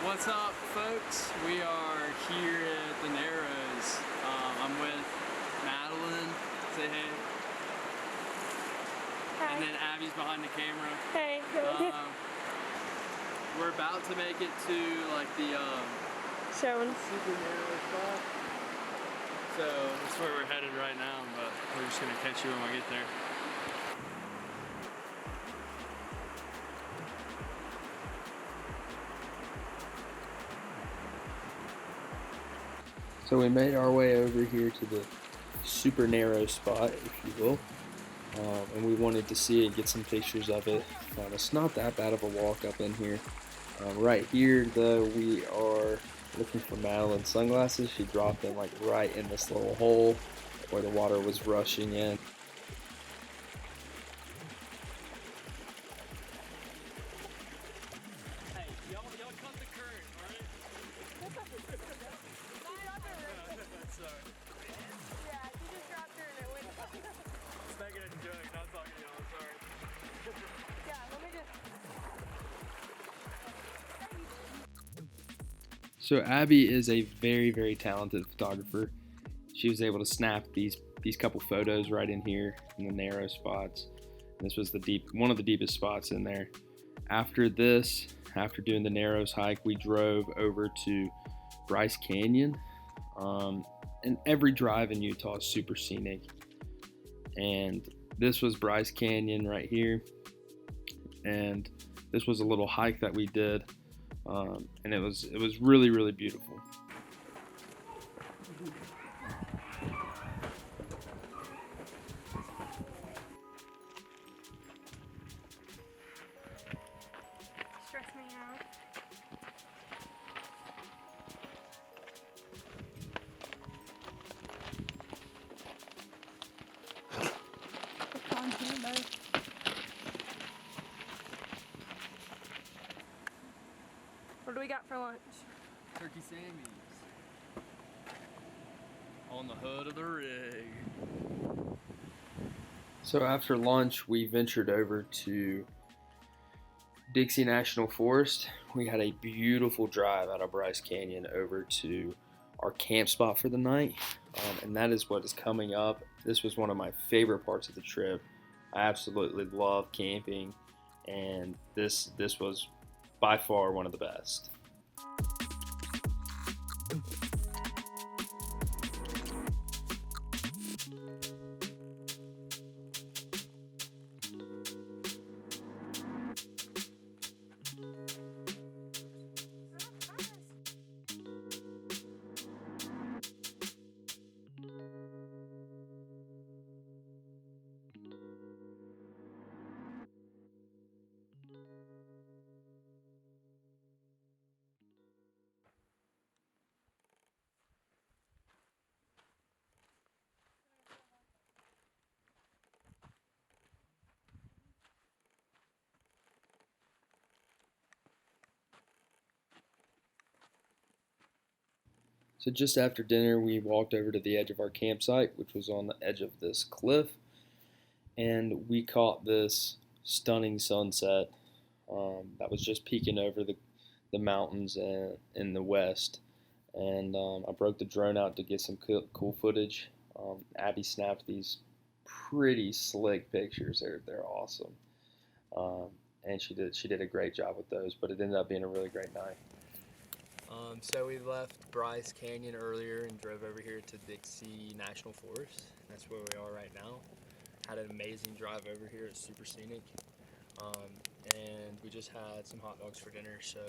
What's up, folks? We are here at the Narrows. I'm with Madeline. Say hey. Hi. And then Abby's behind the camera. Hey. We're about to make it to like the Shown. super narrow spot. So that's where we're headed right now, but we're just gonna catch you when we get there. So we made our way over here to the super narrow spot, if you will, and we wanted to see it, get some pictures of it. It's not that bad of a walk up in here. Right here, though, we are looking for Madeline's sunglasses. She dropped them like right in this little hole where the water was rushing in. So Abby is a very, very talented photographer. She was able to snap these couple photos right in here in the narrow spots. This was one of the deepest spots in there. After doing the Narrows hike, we drove over to Bryce Canyon. And every drive in Utah is super scenic. And this was Bryce Canyon right here. And this was a little hike that we did. And it was really, really beautiful. Stress me out. What do we got for lunch? Turkey Sammy's on the hood of the rig. So after lunch, we ventured over to Dixie National Forest. We had a beautiful drive out of Bryce Canyon over to our camp spot for the night, and that is what is coming up. This was one of my favorite parts of the trip. I absolutely love camping, and this was by far one of the best. So just after dinner, we walked over to the edge of our campsite, which was on the edge of this cliff, and we caught this stunning sunset that was just peeking over the mountains in the west. And I broke the drone out to get some cool footage. Abby snapped these pretty slick pictures. They're awesome, and she did a great job with those. But it ended up being a really great night. So we left Bryce Canyon earlier and drove over here to Dixie National Forest. That's where we are right now. Had an amazing drive over here. It's super scenic. And we just had some hot dogs for dinner. So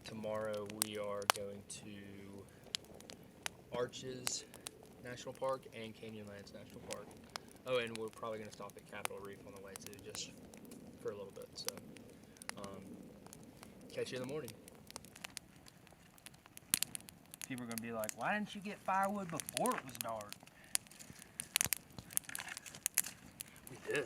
tomorrow we are going to Arches National Park and Canyonlands National Park. Oh, and we're probably going to stop at Capitol Reef on the way too, just for a little bit. So catch you in the morning. People are going to be like, why didn't you get firewood before it was dark? We did.